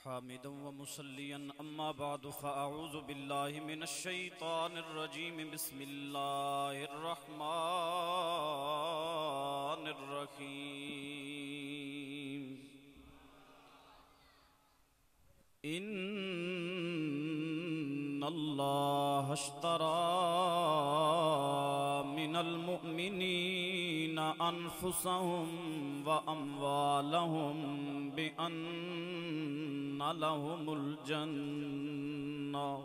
حامدا ومصليا أما بعد فأعوذ بالله من الشيطان الرجيم بسم الله الرحمن الرحيم إن الله اشترى من المؤمنين أنفسهم وأموالهم بأن لهم الجنة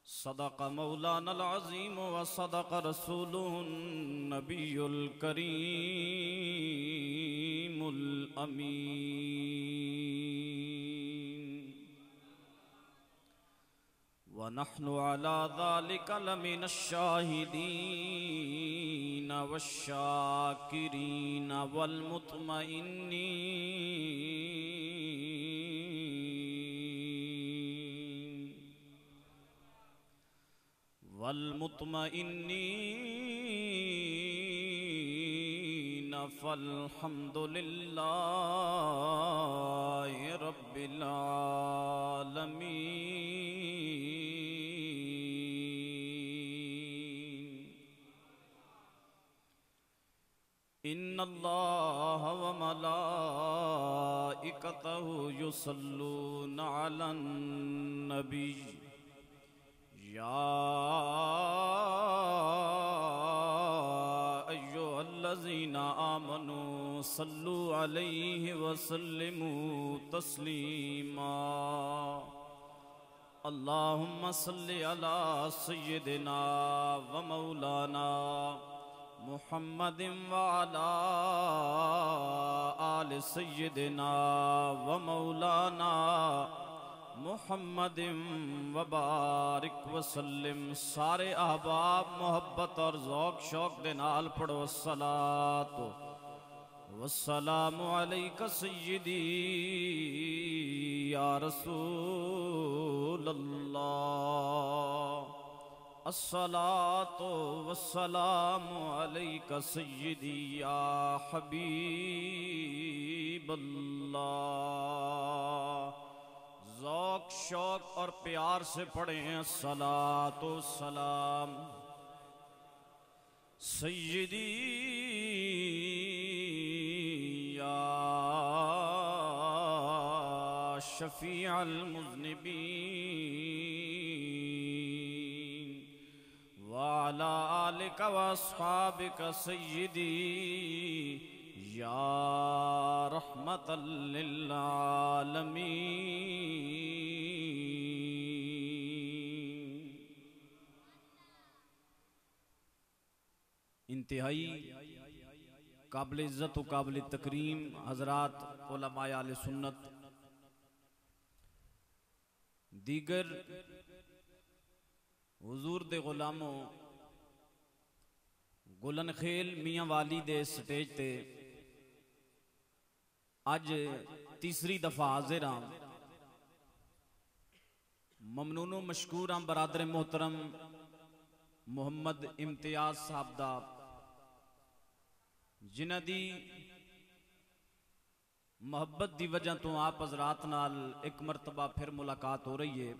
صدق مولانا العظيم وصدق رسوله النبي الكريم الأمين ونحن على ذلك لمن الشاهدين والشاكرين والمطمئنين فالحمد لله رب العالمين إن الله وملائكته يصلون على النبي يا أيها الذين آمنوا صلوا عليه وسلموا تسليما اللهم صل على سيدنا ومولانا محمد وعلى آل سيدنا ومولانا محمد وبارک وسلم. سارے احباب محبت اور ذوق شوق دے نال پڑھو الصلاۃ والسلام علیک سیدی یا رسول اللہ. الصلاۃ والسلام علیک سیدی یا حبیب اللہ. ذوق شوق اور پیار سے پڑھیں الصلاۃ والسلام سیدی یا شفیع المذنبین وعلی آلک واصحابک سیدی یا رحمت للعالمین. انتہائی قابل عزت و قابل تکریم حضرات علماء اہل سنت، دیگر حضور دے غلاموں، گلن خیل میاں والی دے سٹیج تے آج تیسری دفعہ حاضر ہاں. ممنون و مشکور ہاں برادر محترم محمد امتیاز صاحب دا، جنہ دی محبت دی وجہ تو آپ حضرات نال ایک مرتبہ پھر ملاقات ہو رہی ہے.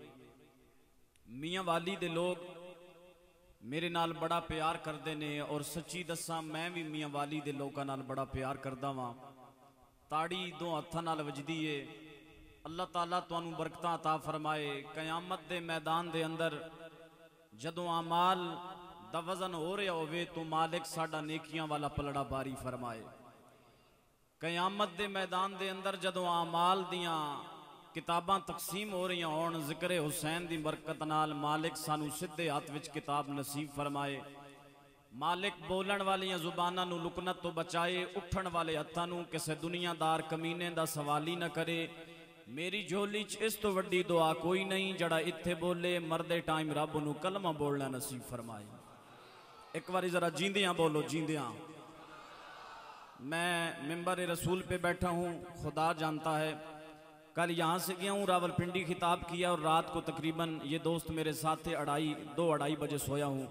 میاں والی دے لوگ میرے نال بڑا پیار کردے نے اور سچی دساں میں بھی میاں والی دے لوگاں نال بڑا پیار کردا واں. تاڑی دو ہتھاں نال وجدی ہے. اللہ تعالیٰ تانوں برکتاں عطا فرمائے. قیامت دے میدان دے اندر جدوں اعمال دا وزن ہو رہا ہوئے تو مالک ساڈا نیکیاں والا پلڑا باری فرمائے. قیامت دے میدان دے اندر جدوں اعمال دیاں کتاباں تقسیم ہو رہی ہون، ذکر حسین دی برکت نال مالک سانو سدھے ہاتھ وچ کتاب نصیب فرمائے. مالک بولن والیاں زباناں نو لکنت تو بچائے، اٹھن والے ہتھاں نو کسے دنیا دار کمینے دا سوالی نہ کرے. میری جھولی چ اس تو وڈی دعا کوئی نہیں جڑا اتھے بولے مردے ٹائم رب نو کلمہ بولنا نصیب فرمائے. ایک باری ذرا جیندیاں بولو جیندیاں. میں ممبر رسول پہ بیٹھا ہوں، خدا جانتا ہے. کل یہاں سے گیا ہوں، راول پنڈی خطاب کیا اور رات کو تقریباً یہ دوست میرے ساتھ تھے، 2-2:30 بجے سویا ہوں.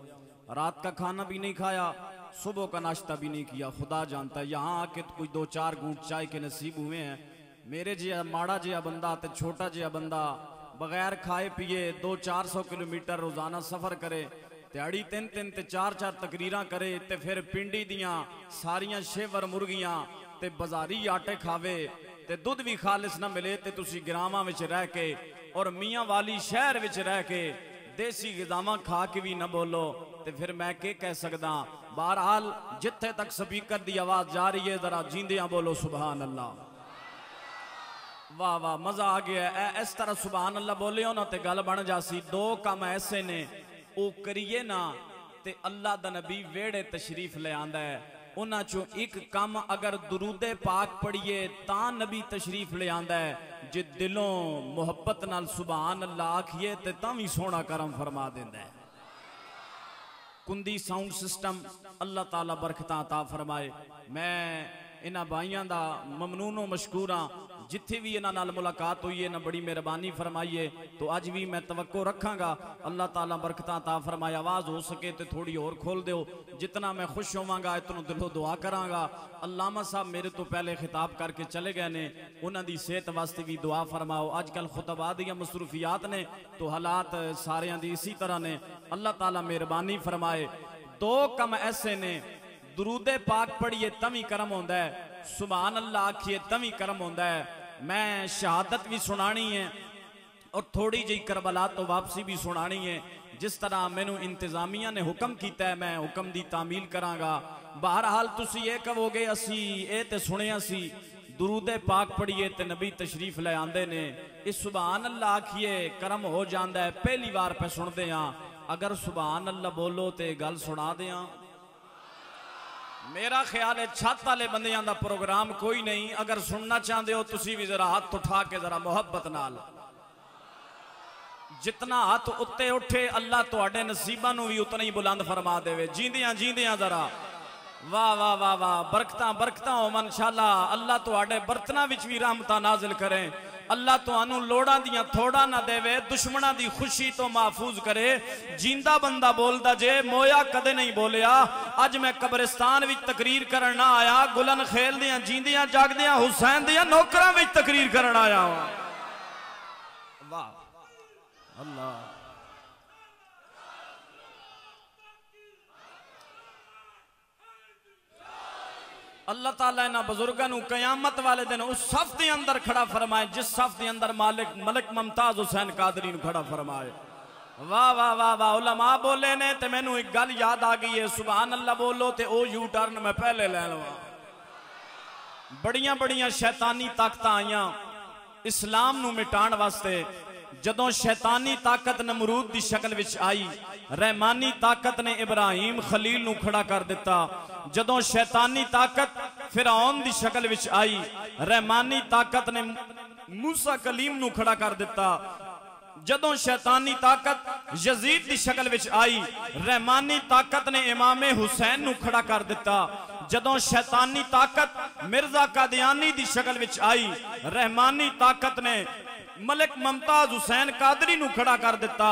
رات کا کھانا بھی نہیں کھایا، صبح کا ناشتہ بھی نہیں کیا. خدا جانتا ہے یہاں آ کے کوئی 2-4 گھونٹ چائے کے نصیب ہوئے ہیں. میرے جہا ماڑا جہا بندہ تے چھوٹا جہا بندہ بغیر کھائے پیے 200-400 کلومیٹر روزانہ سفر کرے تیاڑی 3-3 تے 4-4 تقریراں کرے تے پھر پنڈی دیاں ساریاں شیور مرگیاں تے بازاری آٹے کھاوے تے دودھ بھی خالص نہ ملے تے تسی گراماں وچ رہ کے اور میاں والی شہر وچ رہ کے دیسی غذاواں کھا کے بھی نہ بولو تے پھر میں کہہ سکدا بہرحال جتھے تک سپیکر دی آواز جا رہی ہے ذرا جیندیاں بولو سبحان اللہ واہ واہ مزہ آ گیا ہے اس طرح سبحان اللہ بولے ہو نا تے گل بن جاسی دو کام ایسے نے او کریے نا تے اللہ دا نبی ویڑے تشریف لے آندا ہے انہاں چوں ایک کام اگر درود پاک پڑھیے تاں نبی تشریف لے آندا ہے جے دلوں محبت نال سبحان اللہ آکھیے تے تاں وی سونا کرم فرما دیندا ہے کندی ساؤنڈ سسٹم اللہ تعالیٰ برکتاں عطا فرمائے میں انہاں بھائیاں دا ممنون و مشکوراں جتھے بھی انہاں نال ملاقات ہوئی ہے نہ بڑی مہربانی فرمائیے تو اج بھی میں توقع رکھاں گا اللہ تعالیٰ برکتاں عطا فرمائے آواز ہو سکے تے تھوڑی اور کھول دیو جتنا میں خوش ہوواں گا اتنوں دلوں دعا کراں گا علامہ صاحب میرے تو پہلے خطاب کر کے چلے گئے نے انہاں دی صحت واسطے بھی دعا فرماؤ آج کل خطبہ دیاں مصروفیات نے تو حالات ساریاں دی اسی طرح نے اللہ تعالیٰ مہربانی فرمائے دو کم ایسے نے درود پاک پڑھیے تمی کرم ہوندہ ہے سبحان اللہ آکھیے تمی کرم ہوندہ ہے میں شہادت بھی سنانی ہے اور تھوڑی جی کربلا تو واپسی بھی سنانی ہے جس طرح میں نو انتظامیہ نے حکم کیتا ہے میں حکم دی تعمیل کراں گا بہرحال تسی یہ کہو گے اسی اے تے سنے اسی درود پاک پڑھیے تے نبی تشریف لے آندے نے اس سبحان اللہ آکھیے کرم ہو جاندہ ہے پہلی بار پہ سن دے ہاں اگر سبحان اللہ بولو تے گل سنا دے ہاں میرا خیال ہے چھت والے بندیاں دا پروگرام کوئی نہیں اگر سننا چاہتے ہو تسی بھی ذرا ہاتھ اٹھا کے ذرا محبت نال جتنا ہاتھ اتے اٹھے اللہ تو اڈے نصیبہ نو بھی اتنا ہی بلند فرما دے وے جیندیاں ذرا واہ واہ واہ واہ برکتاں ہو منشاءاللہ اللہ تو اڈے برتنا وچ بھی رحمتہ نازل کریں اللہ تو انو لوڑا دیاں تھوڑا نہ دے وے دشمنہ دی خوشی تو محفوظ کرے جیندہ بندہ بول دا جے مویا کدے نہیں بولیا آج میں قبرستان وچ تقریر کرنا آیا گلن خیل دیاں جیندیاں جاگ دیاں حسین دیاں نوکران وچ تقریر کرنا آیا واہ اللہ اللہ تعالیٰ انہا بزرگاں نو قیامت والے دن اس صف دے اندر کھڑا فرمائے جس صف دے اندر ملک ممتاز حسین قادری نو کھڑا فرمائے واہ واہ واہ واہ علماء بولے نے تے میں نو ایک گل یاد آگئی ہے سبحان اللہ بولو تے او یو ٹرن میں پہلے لے لوں بڑیاں شیطانی طاقتاں آئیاں اسلام نو مٹان واسطے جدوں شیطانی طاقت نمرود دی شکل وچ آئی رحمانی طاقت نے ابراہیم خلیل نو کھڑا کر دیتا جدوں شیطانی طاقت فرعون دی شکل وچ آئی رحمانی طاقت نے موسیٰ کلیم نو کھڑا کر دیتا جدوں شیطانی طاقت یزید دی شکل وچ آئی رحمانی طاقت نے امام حسین نو کھڑا کر دیتا جدوں شیطانی طاقت مرزا قادیانی دی شکل وچ آئی رحمانی طاقت نے ملک ممتاز حسین قادری نو کھڑا کر دیتا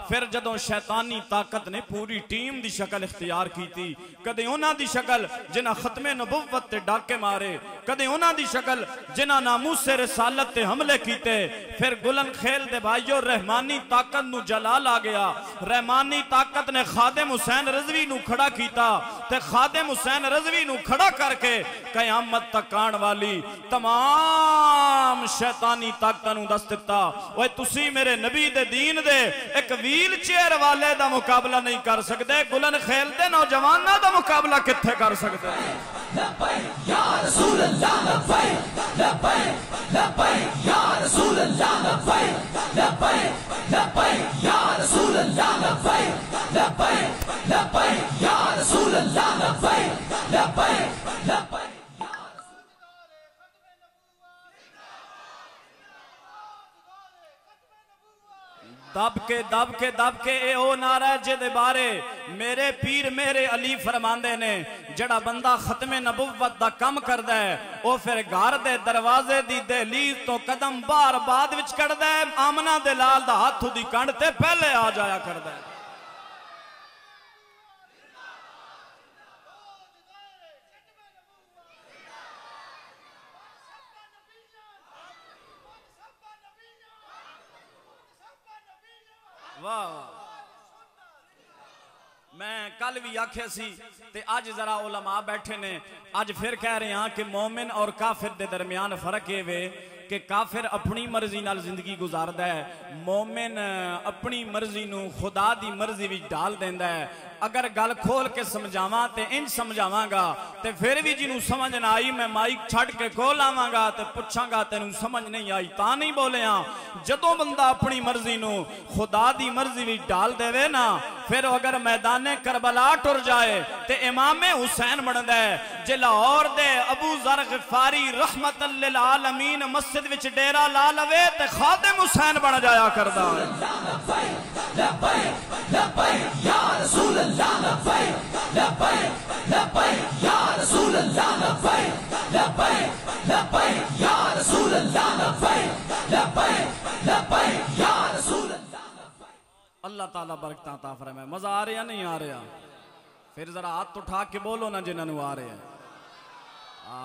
پھر جدوں شیطانی طاقت نے پوری ٹیم دی شکل اختیار کی تھی کدے انہاں دی شکل جنہ ختم نبوت تے ڈاکے مارے کدے انہاں دی شکل جنہ ناموس رسالت تے حملے کیتے پھر گلن خیل دے بھائیو رحمانی طاقت نو جلال آ گیا رحمانی طاقت نے خادم حسین رضوی نو کھڑا کیتا تے خادم حسین رضوی نو کھڑا کر کے قیامت تک آن والی تمام شیطانی طاقت نو دست دیتا وہ تسی میرے نبی دے دین دے ایک ویل چیئر والے دا مقابلہ نہیں کر سکتے گلن خیل دے نوجوانہ دا مقابلہ کتھے کر سکتے لبیک یا رسول اللہ لبیک لبیک لبیک یا رسول اللہ لبیک لبیک لبیک یا رسول اللہ لبیک لبیک لبیک یا رسول اللہ لبیک لبیک لبیک دب کے اے او نعرہ جے دے بارے میرے پیر میرے علی فرماندے نے جڑا بندہ ختم نبوت دا کم کردہ ہے او پھر گھر دے دروازے دی دہلیز تو قدم بار بعد وچ کردہ ہے آمنہ دے لال دا ہاتھو دی کانڈتے پہلے آ جایا کردہ ہے واہ میں کل بھی آکھے سی تے آج ذرا علماء بیٹھے نے آج پھر کہہ رہے ہیں کہ مومن اور کافر دے درمیان فرق ہے وے کہ کافر اپنی مرضی نال زندگی گزاردا ہے مومن اپنی مرضی نو خدا دی مرضی وچ ڈال دیندا ہے اگر گل کھول کے سمجھاواں تے انج سمجھاواں گا تے پھر بھی جنوں سمجھ نہ آئی میں مائک چھڈ کے کول آواں گا تے پوچھاں گا تینوں سمجھ نہیں آئی تاں نہیں بولیا جدوں بندہ اپنی مرضی نو خدا دی مرضی وچ ڈال دے نا پھر اگر میدان کربلا ٹر جائے تے امام حسین بندا ہے جے لاہور دے ابو ذر غفاری رحمت للعالمین مسجد وچ ڈیرا لا لوے تے خادم حسین بن جایا کردا لبیک لبیک یا رسول اللہ لبیک لبیک لبیک یا رسول اللہ لبیک لبیک لبیک یا رسول اللہ لبیک لبیک لبیک یا رسول اللہ اللہ تعالیٰ برکتاں عطا فرمائے مزہ آ رہا نہیں آ رہا پھر ذرا ہاتھ اٹھا کے بولو نا جنہوں آ رہے ہیں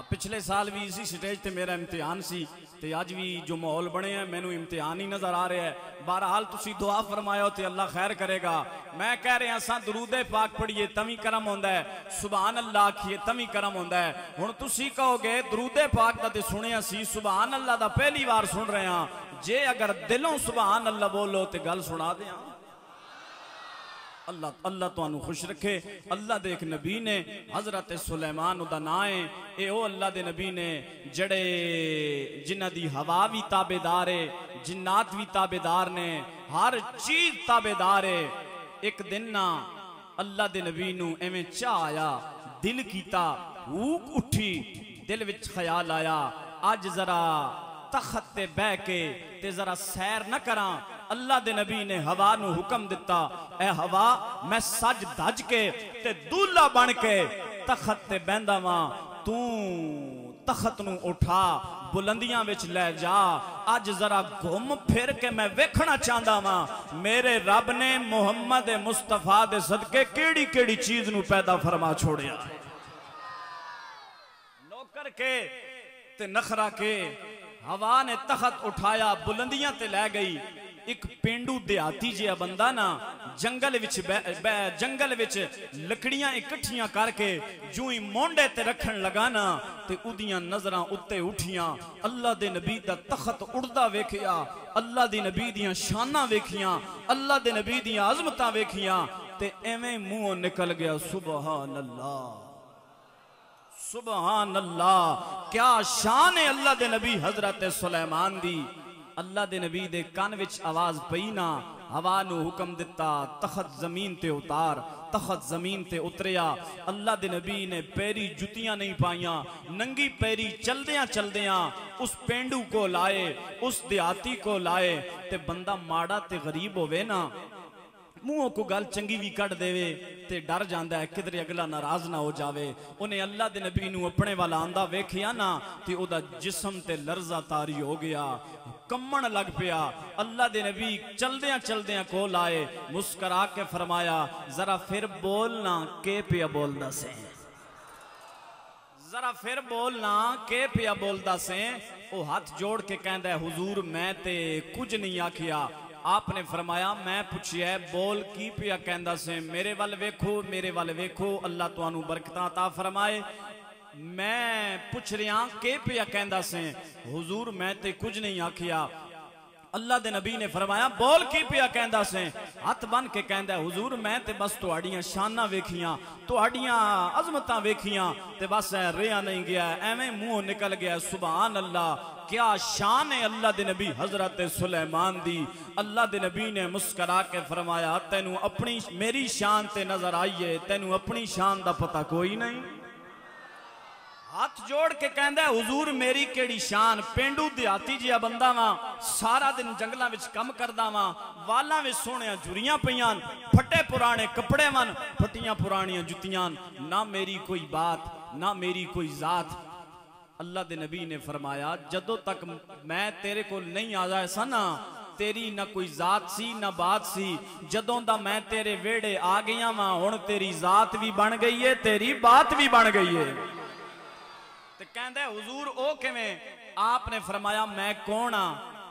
پچھلے سال بھی اسی سٹیج تے میرا امتحان سی تے آج بھی جو ماحول بنے ہیں میں نو امتحان ہی نظر آ رہا ہے بہرحال تسی دعا فرمایا ہوتے اللہ خیر کرے گا میں کہہ رہے ہیں ساں درود پاک پڑھیے تمی کرم ہوندہ ہے سبحان اللہ کھیے تمی کرم ہوندہ ہے ہن تسی کہو گے درود پاک دا تے سنے اسی سبحان اللہ دا پہلی بار سن رہے ہیں جے اگر دلوں سبحان اللہ بولو تے گل سنا دیں اللہ تو انہوں خوش رکھے اللہ دے ایک نبی نے حضرت سلیمان دا نائیں اے او اللہ دے نبی نے جڑے جنہ دی ہوا بھی تابدار ہے جنات بھی تابدار نے ہر چیز تابدار ہے ایک دن نا اللہ دے نبی نو ایمیں چاہ آیا دل کیتا اوک اٹھی دل وچ خیال آیا آج ذرا تخت تے بہ کے تے ذرا سیر نہ کراں اللہ دے نبی نے ہوا نو حکم دیتا اے ہوا میں سج دھج کے تے دولہ بن کے تخت تے بیندا واں تو تخت نو اٹھا بلندیاں وچ لے جا آج ذرا گھوم پھر کے میں ویکھنا چاہندا واں میرے رب نے محمد مصطفیٰ دے صدقے کیڑی کیڑی چیز نو پیدا فرما چھوڑیا نوکر کے تے نخرا کے ہوا نے تخت اٹھایا بلندیاں تے لے گئی ایک پینڈو دیاتی جیا بندہ نا جنگل وچ لکڑیاں اکٹھیاں کر کے جو ہی مونڈے تے رکھن لگانا تے اودیاں نظراں اتے اٹھیاں اللہ دے نبی دا تخت اڑدا ویکھیا اللہ دے نبی دیاں شاناں ویکھیاں اللہ دے نبی دیاں عظمتاں ویکھیاں تے ایویں منہوں نکل گیا سبحان اللہ سبحان اللہ کیا شان ہے اللہ دے نبی حضرت سلیمان دی اللہ دے نبی دے کان وچ آواز پئینا ہوا نو حکم دیتا تخت زمین تے اتار تخت زمین تے اتریا اللہ دے نبی نے پیری جتیاں نہیں پائیاں ننگی پیری چلدیاں اس پینڈو کو لائے اس دیاتی کو لائے تے بندہ ماڑا تے غریب ہوئے نا منہوں کو گل چنگی بھی کٹ دے وے تے ڈر جاندہ ہے کدھر اگلا ناراض نہ ہو جاوے انہیں اللہ دے نبی نو اپنے والا آندہ ویکھیا نا تے او دا جسم تے لرزہ تاری ہو گیا کمن لگ پیا اللہ دے نبی چلدیاں کو لائے مسکرا کے فرمایا ذرا پھر بولنا کے پیا بولدا سے ذرا پھر بولنا کے پیا بولدا سے او ہاتھ جوڑ کے کہندہ ہے حضور میں تے کچھ نہیں آکھیا آپ نے فرمایا میں پوچھیا ہے بول کی پیا کہندہ سے میرے وال ویکھو اللہ تو انہوں برکتاں عطا فرمائے میں پوچھ رہا کہ پیا کہندہ سے حضور میں تے کچھ نہیں آکھیا اللہ دے نبی نے فرمایا بول کی پیا کہندہ سے ہاتھ بن کے کہندہ ہے حضور میں تے بس تواڈیاں شاناں ویکھیاں تواڈیاں عظمتاں ویکھیاں تے بس ریا نہیں گیا ایویں منہ نکل گیا سبحان اللہ کیا شان ہے اللہ دے نبی حضرت سلیمان دی اللہ دے نبی نے مسکرا کے فرمایا تینوں اپنی میری شان تے نظر آئیے تینوں اپنی شان دا پتہ کوئی نہیں ہاتھ جوڑ کے کہندہ ہے حضور میری کیڑی شان پینڈو دیاتی جیا بندہ ماں سارا دن جنگلاں وچ کم کردہ ماں والاں وچ سونیاں جوریاں پیاں پھٹے پرانے کپڑے من پھٹیاں پرانیاں جتیاں نہ میری کوئی بات نہ میری کوئی ذات اللہ دے نبی نے فرمایا جدو تک میں تیرے کو نہیں آجائے سا نا تیری نہ کوئی ذات سی نہ بات سی جدوں دا میں تیرے ویڑے آگیاں ماں ہون تیری ذات بھی بن گئی ہے تیری بات بھی بن گئی ہے تو کہندہ ہے حضور او کے میں آپ نے فرمایا میں کون ہاں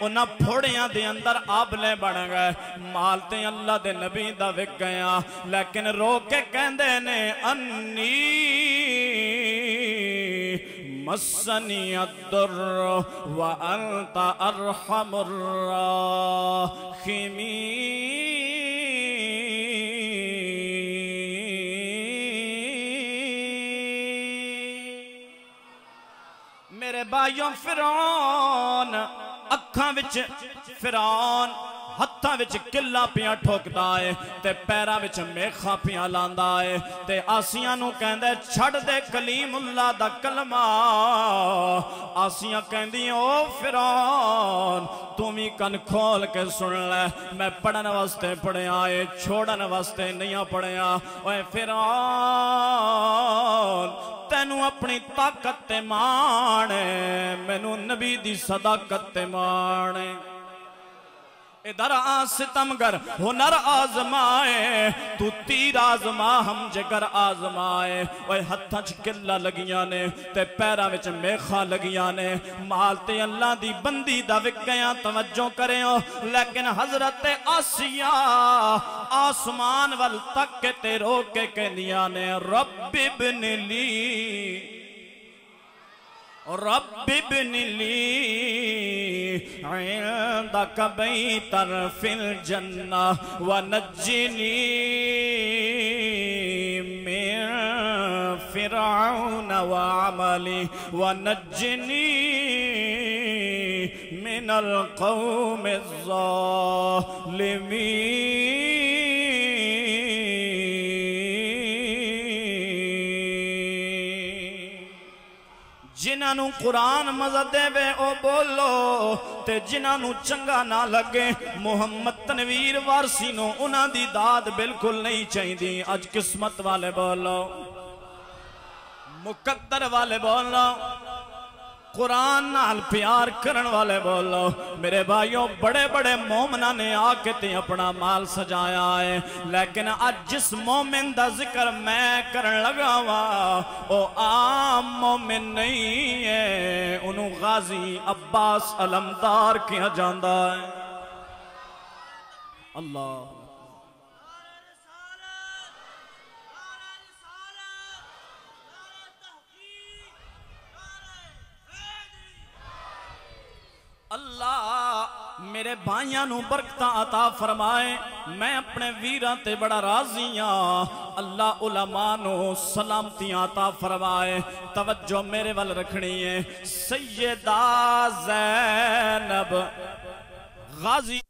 انہاں پھوڑیاں دے اندر آبلے بڑھ گئے مال تے اللہ دے نبی دا وک گیا لیکن رو کے کہندے نے انی مسنی الضر وانت ارحم الراحمین میرے بھائیوں فرعون اکھاں وچ فرعون ہتھاں وچ کلا پیاں ٹھوکدا ہے تے پیراں وچ میخاں پیاں لاندا ہے تے آسیاں نو کہندا ہے چھڑ دے کلیم اللہ دا کلمہ آسیاں کہندی او فرعون تو بھی کن کھول کے سن لے میں پڑھن واسطے پڑھیا ہے چھوڑن واسطے نہیں پڑھیا اوے فرعون تینو اپنی طاقت تے مانے مینو نبی دی صداقت تے مانے ادھر ستمگر ہنر آزمائے تو تیر آزما ہم جگر آزمائے اوے ہتھاں چ کلا لگیاں نے تے پیراں وچ میخاں لگیاں نے مال تے اللہ دی بندی دا وک گیا توجہ کریو لیکن حضرت آسیہ آسمان وال تک کے تے رو کے کہندیاں نے رب ابن لی رب ابن لی عندك بيتا في الجنة ونجني من فرعون وعملي ونجني من القوم الظالمين جنہاں قرآن مزہ دے وے او بولو تے جنہاں چنگا نہ لگے محمد تنویر وارسی نو انہاں دی داد بالکل نہیں چاہی دی اج قسمت والے بولو مقدر والے بولو قرآن نال پیار کرن والے بولو میرے بھائیوں بڑے بڑے مومنہ نے آکے تے اپنا مال سجایا ہے لیکن آج جس مومن دا ذکر میں کرن لگا وا او عام مومن نہیں ہے انہوں غازی عباس علمدار کیا جاندہ ہے اللہ اللہ میرے بھائیاں نو برکتہ عطا فرمائے میں اپنے ویراں تے بڑا راضیاں اللہ علماء نو سلامتیاں عطا فرمائے توجہ میرے وال رکھنی ہے سیدہ زینب غازی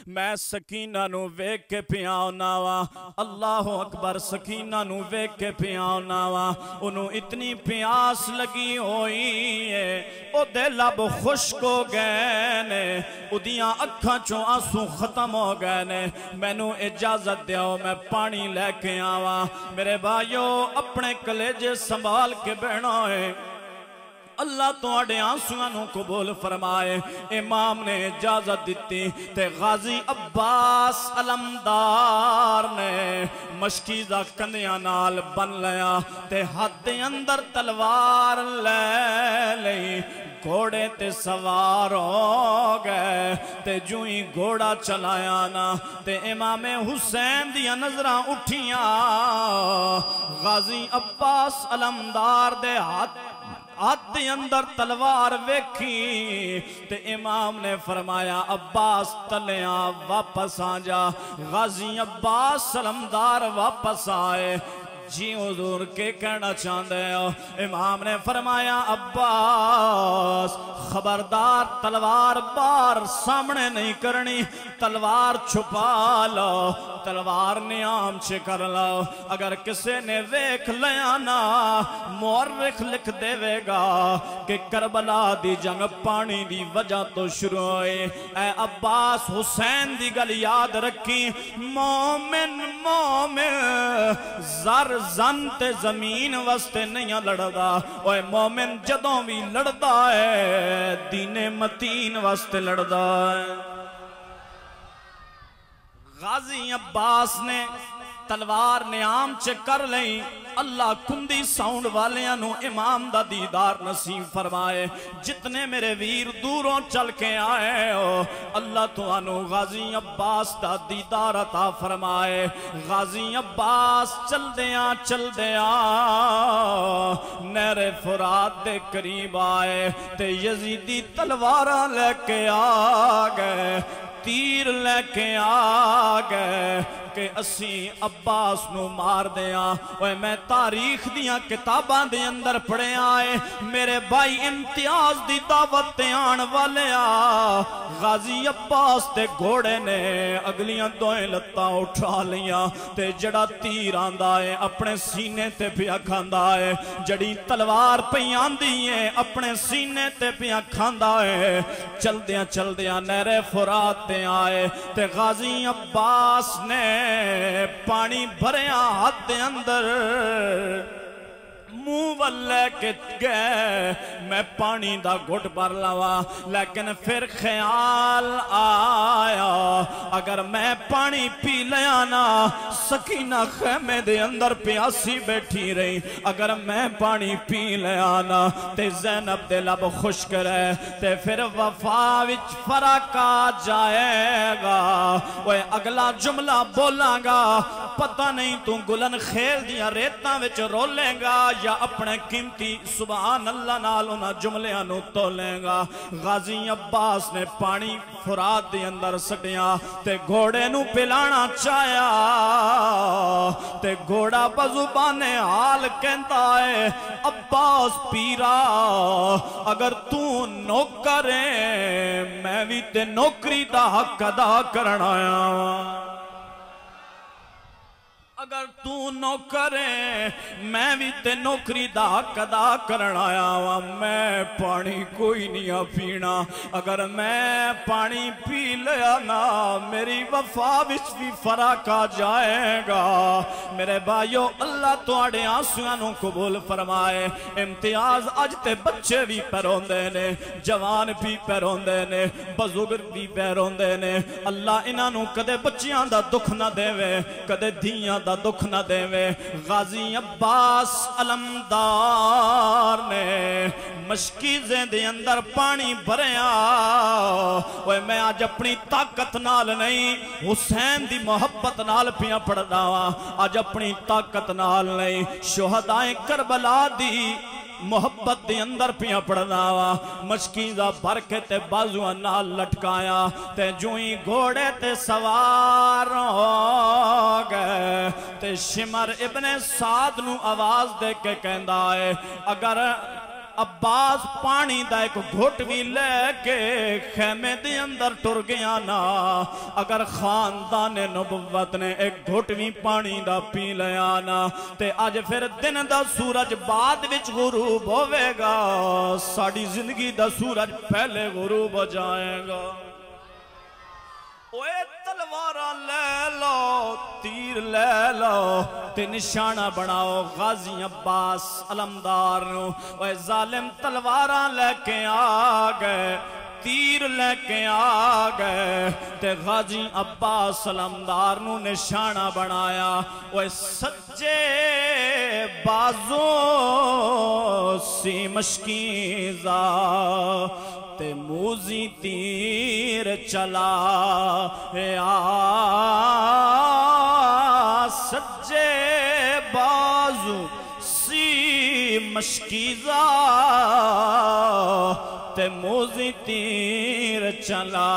میں سکینہ نو ویک کے پیاؤنا وا اللہ اکبر سکینہ نو ویک کے پیاؤنا وا انہوں اتنی پیاس لگی ہوئی ہے او دے لب خشک ہو گئے نے او دیاں اکھاں چوں آنسو ختم ہو گئے نے میں نو اجازت دیاؤ میں پانی لے کے آوا میرے بھائیو اپنے کلیجے سنبھال کے بہنا ہے اللہ تو آڑے آنسوانوں قبول فرمائے امام نے اجازت دیتی تے غازی عباس علمدار نے مشکیزہ کندیاں نال بن لیا تے ہاتھ اندر تلوار لے لئی گھوڑے تے سوار ہو گئے تے جو ہی گھوڑا چلایا نا تے امام حسین دیا نظرہ اٹھیاں غازی عباس علمدار دے ہاتھ اندر تلوار ویکھی تے امام نے فرمایا عباس تلیاں واپس آ جا غازی عباس علمدار واپس آئے جی حضور کے کہنا چاہتے ہو؟ امام نے فرمایا عباس خبردار تلوار بار سامنے نہیں کرنی، تلوار چھپا لو، تلوار نیام چھ کر لو، اگر کسے نے ویکھ لیا نا مورخ لکھ دے گا کہ کربلا دی جنگ پانی دی وجہ تو شروع ہوئے۔ اے عباس حسین دی گل یاد رکھی، مومن زر زن تے زمین واسطے نہیں لڑدا، اوے مومن جدوں بھی لڑدا ہے دین متین واسطے لڑدا ہے۔ غازی عباس نے تلوار نیام چ کر لئی، اللہ کندی ساؤنڈ والیاں نو امام دا دیدار نصیب فرمائے۔ جتنے میرے ویر دوروں چل کے آئے ہو اللہ تو انو غازی عباس دا دیدار عطا فرمائے۔ غازی عباس چل دیاں نہر فرات دے قریب آئے تے یزیدی تلواراں لے کے آ گئے، تیر لے کے آ گئے کہ اسی عباس نو مار دیاں۔ اوہ میں تاریخ دیاں کتاباں دے اندر پڑھے آئے، میرے بھائی امتیاز دی دعوت آن والے غازی عباس تے گھوڑے نے اگلیاں دوئیں لتاں اٹھا لیاں تے جڑا تیر آندا ہے اپنے سینے تے پیا کھاندا ہے، جڑی تلوار پہ آندی ہے اپنے سینے تے پیا کھاندا ہے۔ چل دیاں نہر فرات تے آئے تے غازی عباس نے پانی بھریا ہاتھ دے اندر منہ والے کے گئے میں پانی دا گھٹ بھر لوا، لیکن پھر خیال آیا اگر میں پانی پی لیا نا سکینہ خیمے دے اندر پیاسی بیٹھی رہی، اگر میں پانی پی لیا نا تے زینب دے لب خشک رہے تے پھر وفا وچ فرق آ جائے گا۔ وہ اگلا جملہ بولاں گا پتہ نہیں تو گلن خیل دیا ریتاں وچ رولیں گا یا اپنے قیمتی سبحان اللہ نالونا جملیاں نو تولیں گا۔ غازی عباس نے پانی فرات دے اندر سٹیاں تے گھوڑے نو پلانا چاہیا تے گھوڑا بزبان حال کہندا ہے عباس پیرا اگر تو نوکریں میں بھی تے نوکری دا حق ادا کرنا آیا، اگر تو نوکریں میں بھی تے نوکری دا حق ادا کرنا آیا، میں پانی کوئی نہیں پینا، اگر میں پانی پی لیا نا میری وفا وچ بھی فرق آ جائے گا۔ میرے بھائیو اللہ تواڈے آنسوئاں نو قبول فرمائے۔ امتیاز اج تے بچے بھی پیروندے نے، جوان بھی پیروندے نے، بزرگ بھی پیروندے نے، اللہ انہاں نو کدے بچیاں دا دکھ نہ دے کدے دھیاں دا دکھ نہ دے۔ غازی عباس علمدار نے مشکیزیں دے اندر پانی بھریا، اوے میں آج اپنی طاقت نال نہیں حسین دی محبت نال پیاں پڑھدا وا، آج اپنی طاقت نال نہیں شہدائے کربلا دی محبت دے اندر پیاں پڑھنا وا۔ مشکیزہ بھر کے تے بازوان نال لٹکایا تے جوئیں گھوڑے تے سوار ہو گئے تے شمر ابن سعد نو آواز دے کے کہندا ہے اگر عباس پانی دا ایک گھٹ بھی لے کے خیمے دے اندر ٹر گیا نا، اگر خاندان نبوت نے ایک گھٹ بھی پانی دا پی لیا نا تے آج پھر دن دا سورج بعد وچ غروب ہوئے گا، ساڑی زندگی دا سورج پہلے غروب ہو جائے گا۔ اوے تلوارہ لے لو تیر لے لو تے نشانہ بناؤ غازی عباس علمدار نو۔ اوے ظالم تلوارہ لے کے آ گئے تیر لے کے آ گئے تے غازی عباس علمدار نو نشانہ بنایا۔ اوے سجے بازو سی مشکیزہ تے موزی تیر چلا سجے بازو سی مشکیزہ تے موزی تیر چلا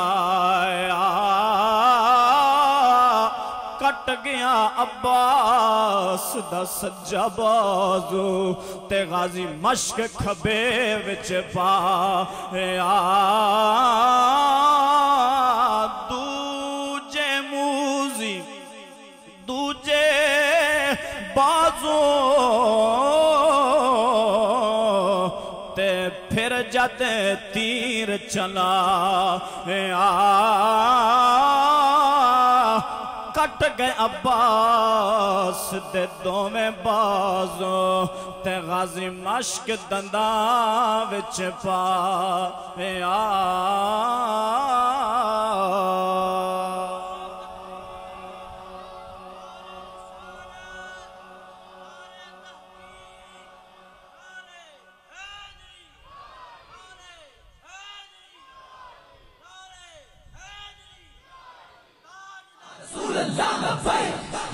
کٹ کٹ گیا عباس دا سجا بازو تے غازی مشک کھبے وچ پایا دوجے موزی دوجے بازو تے پھر جد تیر چلا کٹ گئے عباس دے دوویں بازو تے غازی مشک دنداں وچ پایا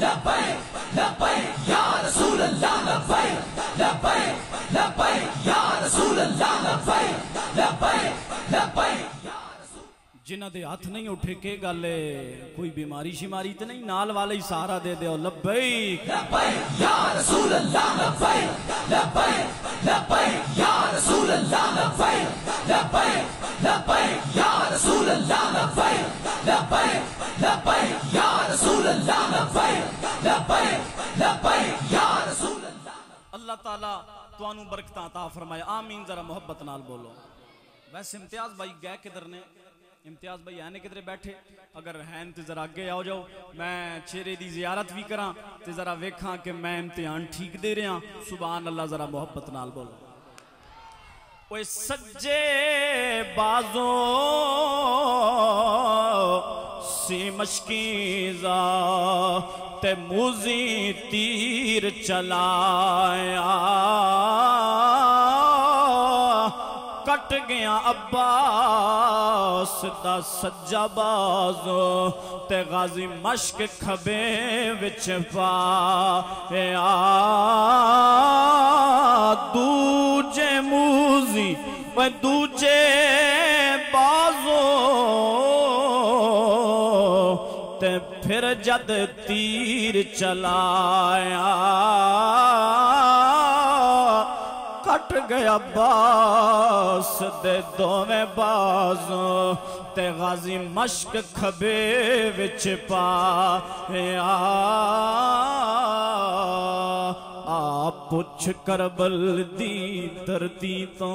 لبيك لبيك يا رسول الله لبيك لبيك لبيك يا رسول الله لبيك لبيك لبيك جنہ دے ہاتھ نہیں اٹھے کے گالے کوئی بیماری شماری تے نہیں نال والے ہی سہارا دے دے لبیک لبیک یا رسول اللہ لبیک لبیک لبیک یا رسول اللہ لبیک لبیک لبیک یا رسول اللہ لبیک لبیک لبیک یا رسول اللہ لبیک لبیک لبیک یا رسول اللہ اللہ تعالیٰ تو انو برکتاں عطا فرمائے آمین ذرا محبت نال بولو ویسے امتیاز بھائی گئے کدھر نے امتیاز بھائی آنے کدھر بیٹھے اگر ہیں تے ذرا آگے آؤ جاؤ میں چہرے دی زیارت بھی کراں تے ذرا ویکھاں کہ میں امتحان ٹھیک دے رہا سبحان اللہ ذرا محبت نال بولو اوے سجے بازو سی مشکیزا تے موزی تیر چلایا کٹ گیا عباس دا سجا بازو تے غازی مشک کھبے وچ پایا دوجے موزی و دوجے بازو تے پھر جد تیر چلایا کٹ گیا عباس دے دوویں بازو تے غازی مشک کھبے وچ پایا آپ پوچھ کربل دی دھرتی تو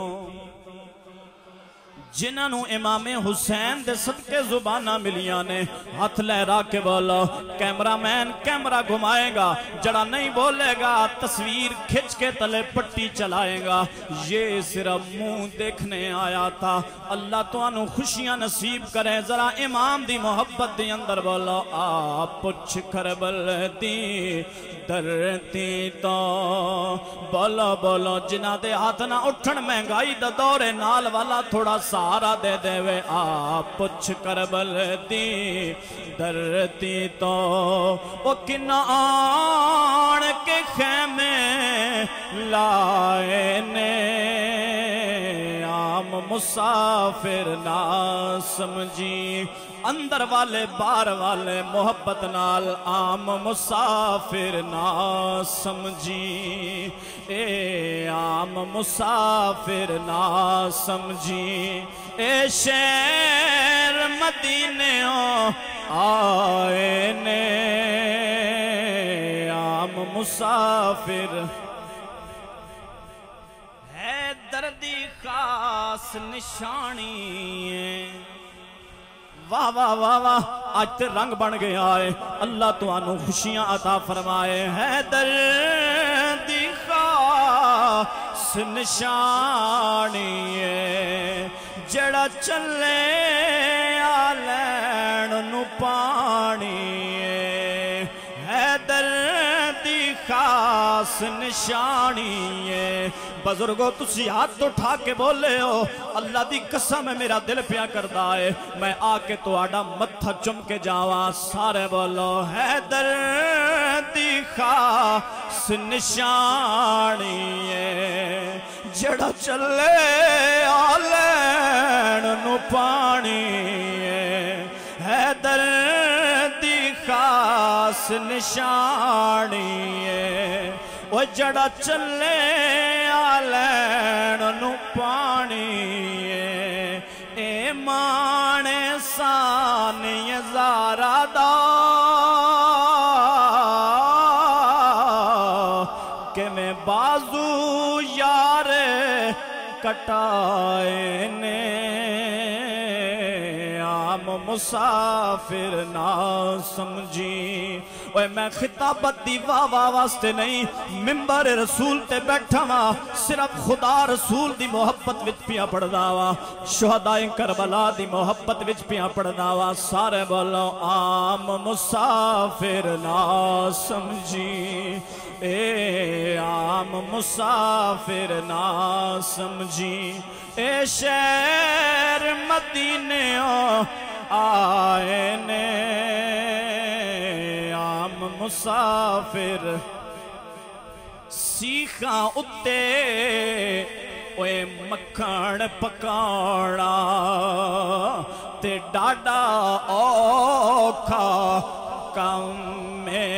جنہاں نو امام حسین دے صدقے زبانہ ملیاں نے ہاتھ لہرا کے بولو کیمرہ مین کیمرہ گھمائے گا جڑا نہیں بولے گا تصویر کھچ کے تلے پٹی چلائے گا یہ صرف منہ دیکھنے آیا تھا اللہ تو انو خوشیاں نصیب کرے ذرا امام دی محبت دی اندر بولو آپ پچھ کربل دی درتی تو بولو بولو جنہ دے ہاتھ نہ اٹھن مہنگائی دا دور نال والا تھوڑا سارا دے دے وے آپ پچھ کربل دی درتی تو وہ کنہ آن کے خیمے لائے نے عام مسافر نہ سمجھی اندر والے بار والے محبت نال عام مسافر نہ سمجھی اے عام مسافر نہ سمجھی اے شہر مدینوں آئے نے عام مسافر ہے دردی خاص نشانی واہ واہ واہ واہ آج تے رنگ بن گیا ہے اللہ تو انو خوشیاں عطا فرمائے ہے دردی خاص نشانی جڑا چلے آلین نو پانی ہے دردی خاص نشانی بزرگو تسی ہاتھ اٹھا کے بولے ہو اللہ دی قسم ہے میرا دل پیا کردہ ہے میں آ کے تو آڈا متھا چم کے جاواں سارے بولو ہے دردی خاص نشانی جڑا چلے آلین نو پانی ہے دردی خاص اتہاس نشانی وہ جڑا چلے آلین نو پانی اے مانے سانی زارہ دا کہ میں بازو یار کٹائے نے عام مسافر نہ سمجھی اوے میں خطابت دی واہ واسطے نہیں ممبر رسول تے بیٹھا وا صرف خدا رسول دی محبت وچ پیا پڑھدا وا شہداء کربلا دی محبت وچ پیا پڑھدا وا سارے بولو عام مسافر نہ سمجھی اے عام مسافر نہ سمجھی اے شہر مدینے آئے نے عام مسافر سیکھاں اتے اوے مکھن پکانا تے ڈاڈا اوکھا کم میں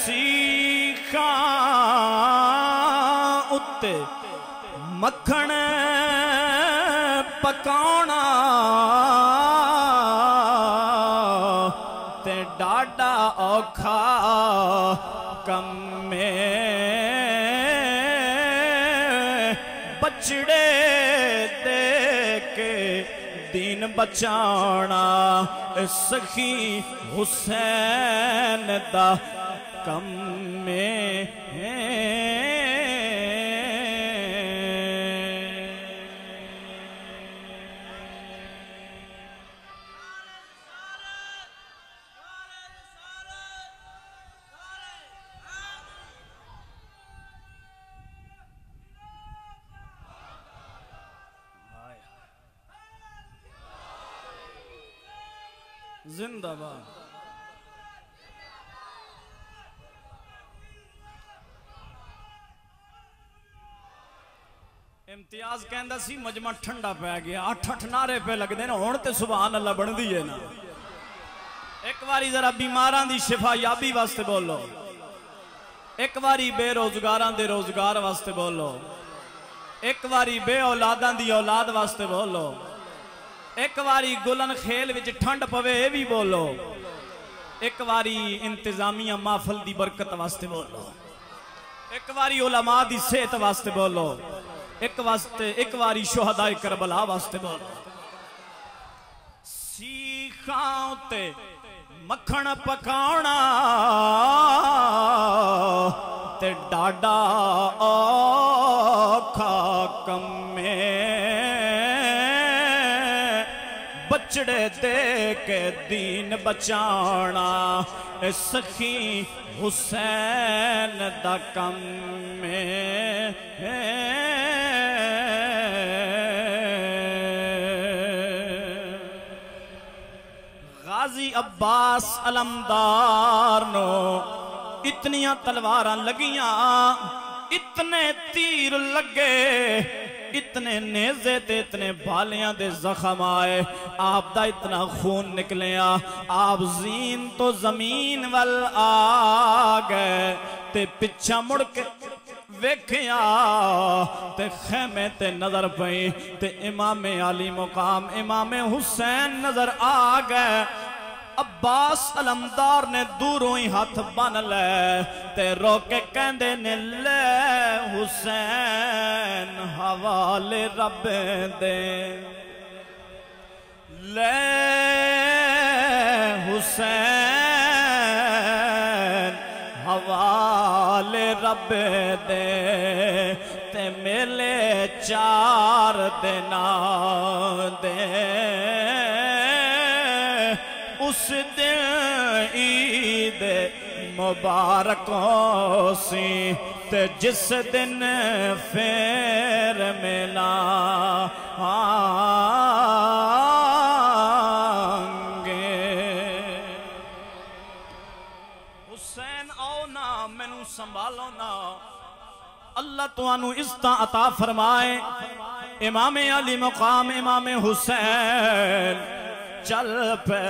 سیکھاں اتے مکھن پکانا تے ڈاڈا اوکھا کم میں بچڑے دے کے دین بچانا سخی حسین دا کم میں زندہ باد امتیاز کہندہ سی مجمع ٹھنڈا پہ گیا 8 نعرے پہ لگ دینا ہون تے سبحان اللہ بن دیئے نا ایک واری ذرا بیماران دی شفا یابی واسطے بولو ایک واری بے روزگاران دے روزگار واسطے بولو ایک واری بے اولادان دی اولاد واسطے بولو ایک واری گلن خیل وچ ٹھنڈ پوے بھی بولو ایک واری انتظامیہ محفل دی برکت واسطے بولو ایک واری علماء دی صحت واسطے بولو ایک واری شہداء کربلا واسطے بولو سیکھاں تے مکھن پکانا تے ڈاڈا اوکھا کم میں بچڑے دے کے دین بچانا سخی حسین دا کم میں غازی عباس علمدار نو اتنیاں تلواراں لگیاں اتنے تیر لگے اتنے نیزے تے اتنے بالیاں دے زخم آئے آپ دا اتنا خون نکلیا آپ زین تو زمین وال آگئے تے پچھا مڑ کے ویکھیا تے خیمے تے نظر پئی تے امام علی مقام امام حسین نظر آگئے عباس علمدار نے دوروں ہی ہاتھ بن لے تے روکے کہندے نے لے حسین حوالے رب دے لے حسین حوالے رب دے تے میلے 4 دینا دے اس دن عید مبارکوں سی تے جس دن پھر ملا آنگے حسین آؤ نا مینوں سنبھالو نا اللہ تو انو عزتاں عطا فرمائے امام علی مقام امام حسین چل پہ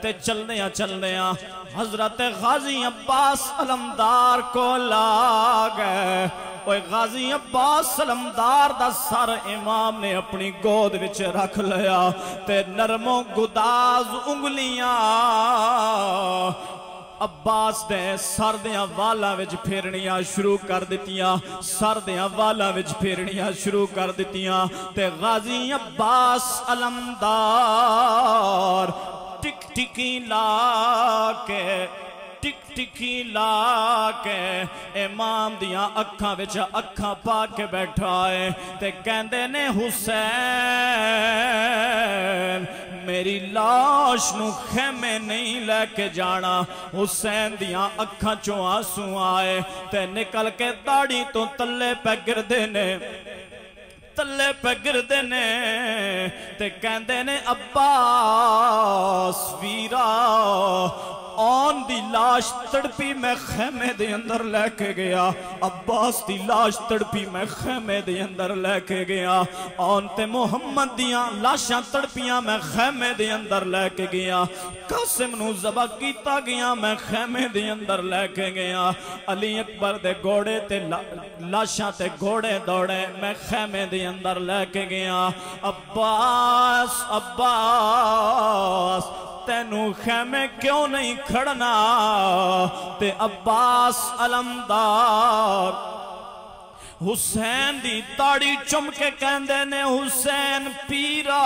تے تے چلدیاں حضرت غازی عباس علمدار کو لا گئے اوے غازی عباس علمدار دا سر امام نے اپنی گود وچ رکھ لیا تے نرمو گداز انگلیاں عباس دے سر دیاں والاں وچ پھیرنیاں شروع کر دتیاں سر دیاں والاں وچ پھیرنیاں شروع کر دتیاں تے غازی عباس علمدار ٹک ٹکی لا کے امام دیاں اکھاں وچ اکھاں پا کے بیٹھا ہے تے کہندے نے حسین میری لاش نو خیمے نہیں لے کے جانا حسین دیاں اکھاں چوں آنسو آئے تے نکل کے داڑھی تو تلے پہ گردے نے تے کہندے نے عباس ویرا آن دی لاش تڑپی میں خیمے دے اندر لے کے گیا عباس دی لاش تڑپی میں خیمے دے اندر لے کے گیا آن تے محمد دیاں لاشاں تڑپیاں میں خیمے دے اندر لے کے گیا قاسم نو ذبح کیتا گیا میں خیمے دے اندر لے کے گیا علی اکبر دے گھوڑے تے لاشاں تے گھوڑے دوڑے میں خیمے دے اندر لے کے گیا عباس تینو خیمے کیوں نہیں کھڑنا تے عباس علمدار حسین دی تاڑی چم کے کہندے نے حسین پیرا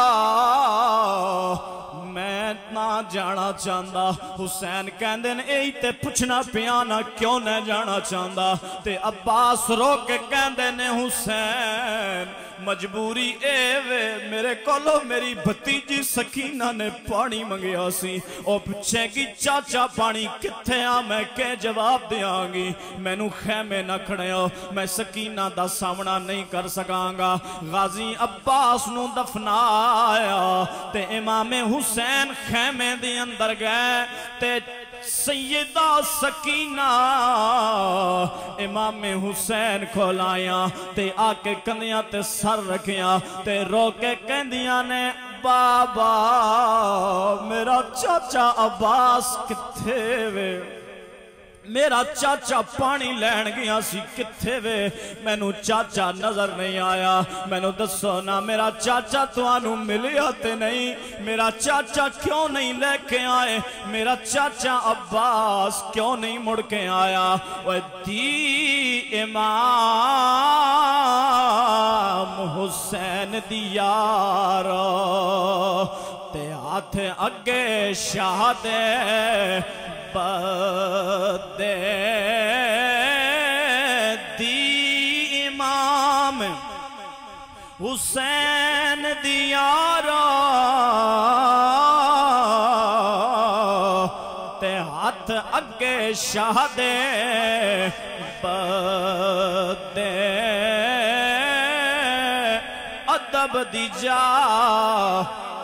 میں نہ جانا چاہندا حسین کہندے نے اے تے پوچھنا پیانا کیوں نہ جانا چاہندا تے عباس رو کے کہندے نے حسین مجبوری اے وے میرے کولو میری بھتیجی سکینہ نے پانی منگیا سی او پوچھے گی چاچا پانی کتھے آ میں کہ جواب دیاں گی میں نو خیمے نہ کھڑیو میں سکینہ دا سامنا نہیں کر سکاں گا غازی عباس نو دفنایا تے امام حسین خیمے دے اندر گئے تے سیدہ سکینہ امام حسین کو لائیاں تے آکے کندیاں تے سر رکھیاں تے رو کے کہندیاں نے بابا میرا چاچا عباس کتھے وے میرا چاچا پانی لین گیا سی کتھے وے مینو چاچا نظر نہیں آیا مینو دسو نا میرا چاچا توانو ملیا تے نہیں میرا چاچا کیوں نہیں لے کے آئے میرا چاچا عباس کیوں نہیں مڑ کے آیا وہ دی امام حسین دی یارو تے ہاتھ اگے شاہ دے بدے دی امام حسین دیارا تے ہاتھ اگے شاہ دے بدے ادب دی جا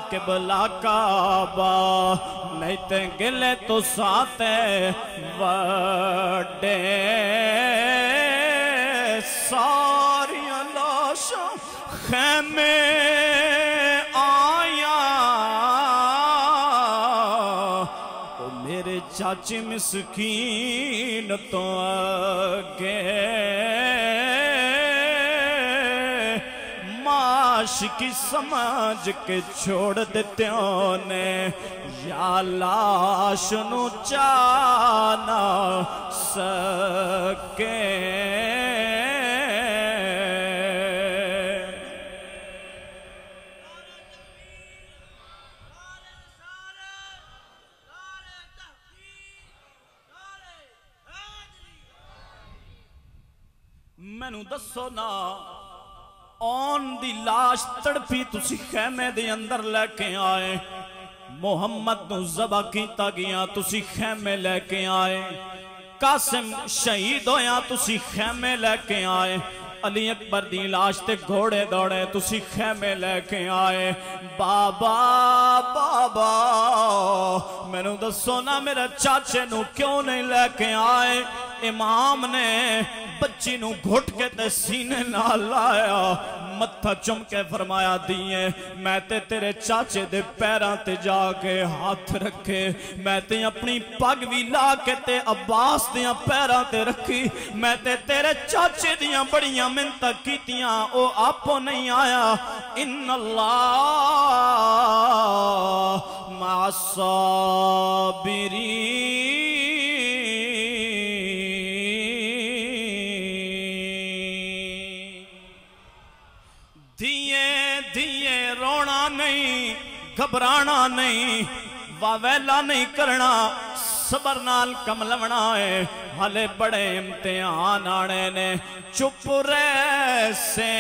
قبلہ کعبہ نہیں تے گلے تو ساتے وڈے ساری لاشاں خیمے آیا او میرے چاچی مسکین تو آگے عاشقی سمجھ کے چھوڑ دیتے نے یا لاش نو چانا سکے مینو دسو نا آن دی لاش تڑپی تسی خیمے دے اندر لے کے آئے محمد نو ذبح کیتا گیا تسی خیمے لے کے آئے قاسم شہید ہویا تسی خیمے لے کے آئے علی اکبر دی لاش تے گھوڑے دوڑے تسی خیمے لے کے آئے بابا بابا میں نو دسو نا میرے چاچے نو کیوں نہیں لے کے آئے امام نے بچی نو گھٹ کے تے سینے نال لایا متھا چم کے فرمایا دیئے میں تے تیرے چاچے دے پیراں تے جا کے ہاتھ رکھے میں تے اپنی پگ بھی لا کے تے عباس دیاں پیراں تے رکھی میں تے تیرے چاچے دیاں بڑیاں منتاں کیتیاں او آپو نہیں آیا ان اللہ مع الصابرین رونا نہیں گھبرانا نہیں واویلا نہیں کرنا صبر نال کم لونا ہے ہلے بڑے امتحان آنے نے چپ رہ سے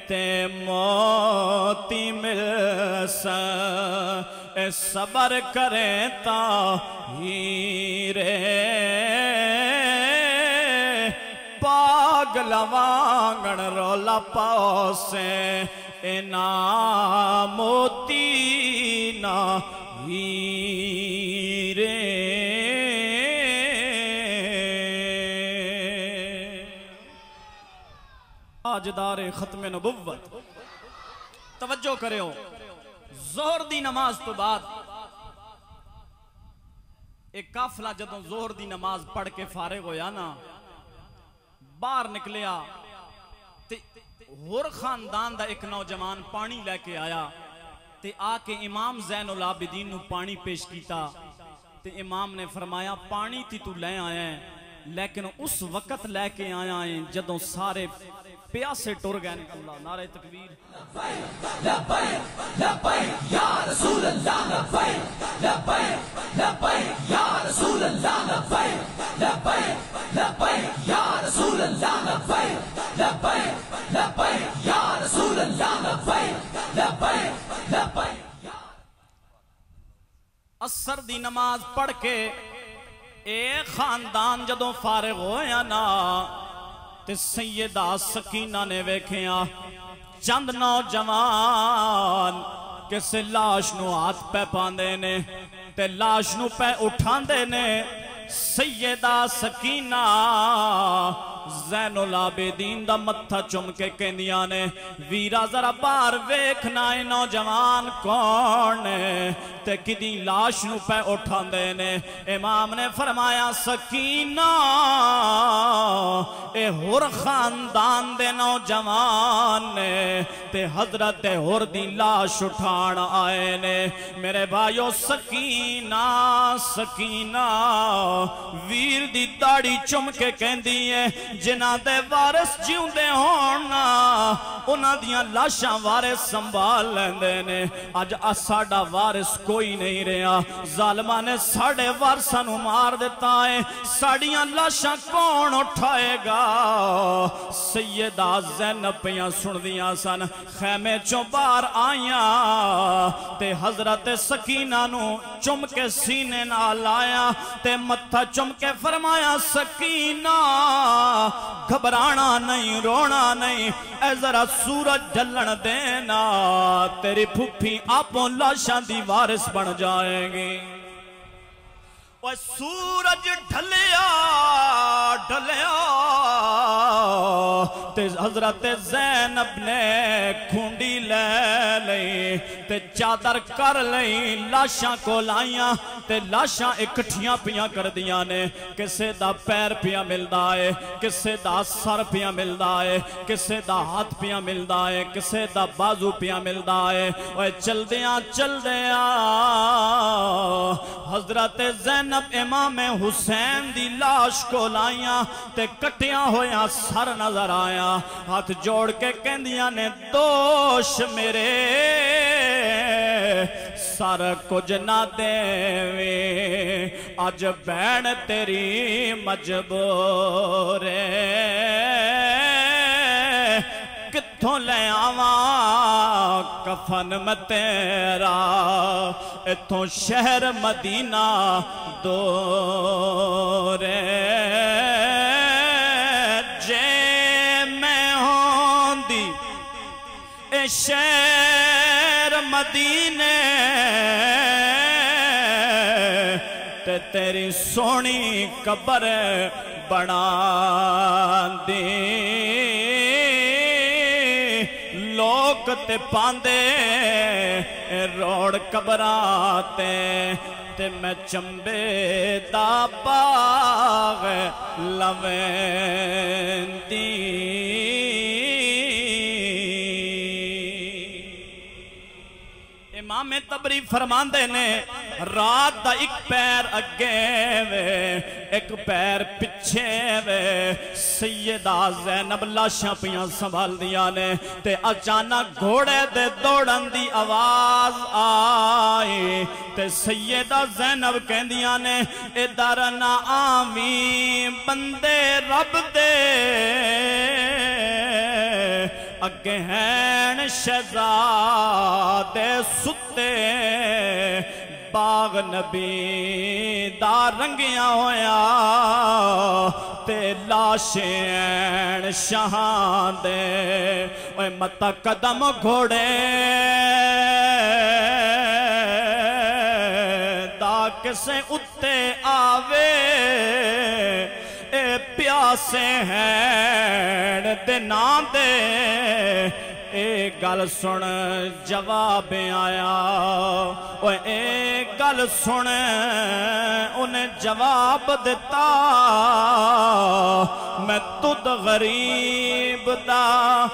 تے موتی مل سا اے صبر کریں تا ہیرے پاگل وانگن رولا پاؤ سے اینا موتی نا ہیرے آجدار ختم نبوت توجہ کرے ہو ظہر دی نماز تو بعد ایک قافلہ جدوں ظہر دی نماز پڑھ کے فارغ ہویا نا باہر نکلیا تے ہور خاندان دا ایک نوجوان پانی لے کے آیا تے آ کے امام زین العابدین نو پانی پیش کیتا تے امام نے فرمایا پانی تی تو لے آیا ہے لیکن اس وقت لے کے آیا ہیں جدوں سارے پیاسے ٹر گئے اللہ نعرہ تکبیر لبیک لبیک یا رسول اللہ لبیک لبیک لبیک یا رسول اللہ لبیک لبیک لبیک یا رسول اللہ لبیک لبیک لبیک یا رسول اللہ لبیک لبیک لبیک عصر دی نماز پڑھ کے ایک خاندان جدوں فارغ ہویا نا تے سیدہ سکینہ نے ویکھیاں چند نوجوان کسے لاش نو ہاتھ پہ پاندے نے تے لاش نو پہ اٹھاندے نے سیدہ سکینہ زین العابدین دا متھا چم کے کہندیاں نے ویرا ذرا باہر ویکھنا اے نوجوان کون ہے تے کدی لاش نو پہ اٹھاندے نے امام نے فرمایا سکینہ اے ہور خاندان دے نوجوان نے تے حضرت ہور دی لاش اٹھان آئے نے میرے بھائیو سکینہ سکینہ ویر دی داڑی چم کے کہندی ہے جنہ دے وارث جیوں دے ہونا انہ دیاں لاشاں وارث سنبھال لیندے نے آج ساڑا وارث کوئی نہیں رہا ظالمہ نے ساڑے وارثاں نو مار دیتا ہے ساڑیاں لاشاں کون اٹھائے گا سیدہ زینب پیاں سن دیاں سن خیمے چوں باہر آیاں تے حضرت سکینہ نو چم کے سینے نہ لایا تے متھا چم کے فرمایا سکینہ گھبرانا نہیں رونا نہیں اے ذرا سورج ڈھلن دینا تیری پھپھی آپوں لاشاں دی وارث بن جائیں گی وہ سورج ڈھلیا ڈھلیا تے حضرت زینب نے کھونڈی لے لئی تے چادر کر لئی لاشاں کو لائیاں تے لاشاں اکٹھیاں پیاں کر دیاں نے کسے دا پیر پیاں ملدا ہے کسے دا سر پیاں ملدا ہے کسے دا ہاتھ پیاں ملدا ہے کسے دا بازو پیاں ملدا ہے وہ چل دیاں حضرت زینب امام حسین دی لاش کو لائیاں تے کٹیاں ہویاں سر نظر آیا ہاتھ جوڑ کے کہندیاں نے دوش میرے سر کچھ نہ دے اج بین تیری مجبور کتھوں لے آواں کفن میں تیرا اتھوں شہر مدینہ دور جے میں ہوندی اے شہر مدینے تے تیری سونی قبر بنا دی لوگ تے پاندے روڑ قبراتے تے میں چمبے دا باغ لویندی امام تبری فرماندے نے رات دا ایک پیر اگے وے ایک پیر پچھے وے سیدہ زینب لاشاں پیاں سنبھال دیا نے تے اچانک گھوڑے دے دوڑن دی آواز آئی تے سیدہ زینب کہندیاں نے ادھر نہ آویں بندے رب دے اگے ہیں شہزادے ستے باغ نبی دا رنگیاں ہویا تے لاشیں شہاں دے اوہ متا قدم گھوڑے دا کسے اتے آوے اے پیاسے ہیں دنان دے اے گل سن جواب آیا اے گل سن انہیں جواب دیتا میں تُد غریب دا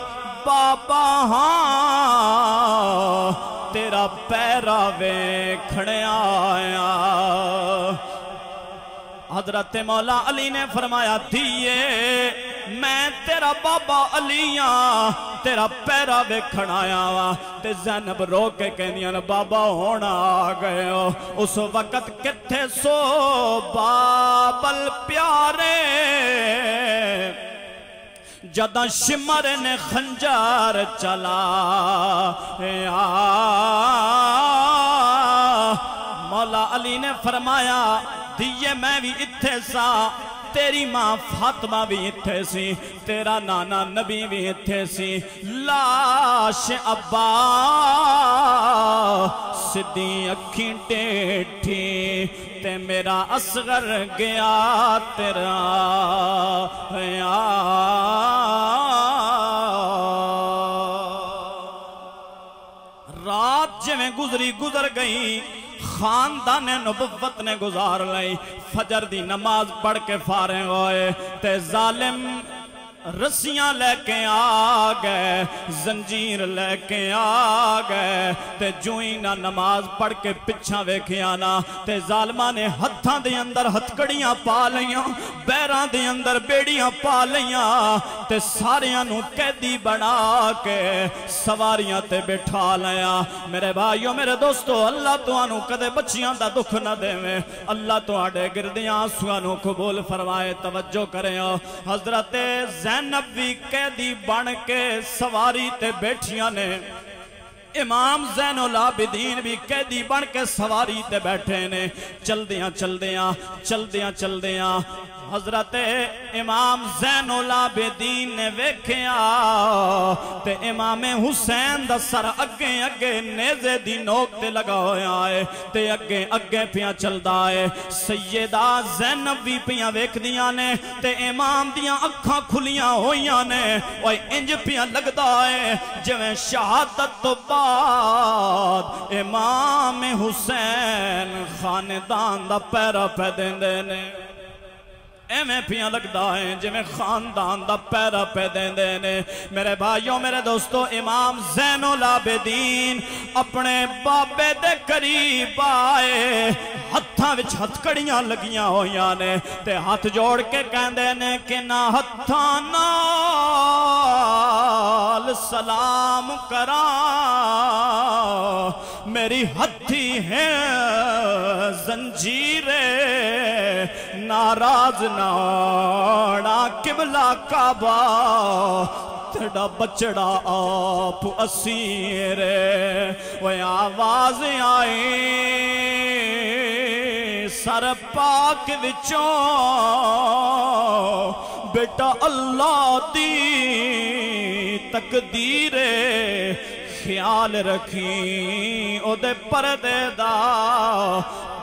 بابا ہاں تیرا پیرا ویکھنے آیا حضرت مولا علی نے فرمایا دھیے میں تیرا بابا علیاں تیرا پیرا ویکھن آیا وا تے زینب رو کے کہنیاں بابا ہونا آ گئے ہو اس وقت کتھے سو بابل پیارے جدہ شمر نے خنجر چلا مولا علی نے فرمایا دیئے میں بھی اتھے سا تیری ماں فاطمہ بھی اتھے سی تیرا نانا نبی بھی اتھے سی لاش ابا سدھی اکھیں ٹیٹھی تے میرا اصغر گیا تیرا رات جویں گزری گزر گئی خاندان نبوت نے گزار لئی فجر دی نماز پڑھ کے فارغ ہوئے تے ظالم رسیاں لے کے آ گئے زنجیر لے کے آ گئے تے جوئی نہ نماز پڑھ کے پچھا ویکھیا نا تے ظالمہ نے ہتھاں دے اندر ہتھکڑیاں پا لیاں بیراں دے اندر بیڑیاں پا لیاں تے ساریاں نو قیدی بنا کے سواریاں تے بٹھا لیا میرے بھائیو میرے دوستو اللہ تو آنو کدے بچیاں دا دکھ نہ دے میں اللہ تو آڑے گردیاں سوانو قبول فرمائے توجہ کریں حضرت زینب بھی قیدی بن کے سواری تے بیٹھیاں نے امام زین العابدین بھی قیدی بن کے سواری تے بیٹھے نے چل دیاں حضرت امام زین العابدین نے ویکھیا تے امام حسین دا سر اگے نیزے دی نوک تے لگا ہویا ہے تے اگے پیاں چلدا ہے سیدہ زینب بھی پیاں ویکھ دیاں نے تے امام دیاں اکھاں کھلیاں ہویاں نے اوہ انج پیاں لگدا ہے جویں شہادت تو بعد امام حسین خاندان دا پیرا پہ دیندے نے ایمیں پیاں لگدا ہے جی میں خاندان دا پیرا پہ دیندے نے میرے بھائیوں میرے دوستو امام زین العابدین اپنے بابے دے قریب آئے ہتھاں وچ ہتھکڑیاں لگیاں ہویاں نے تے ہاتھ جوڑ کے کہندے نے کہ نہ ہتھاں نال سلام کراں میری ہتھی ہے زنجیرے ناراض نانا قبلہ کعبہ تیڑا بچڑا آپ اسیرے وہ آواز آئی سر پاک وچوں بیٹا اللہ دی تقدیرے خیال رکھیں او دے پردے دا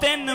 3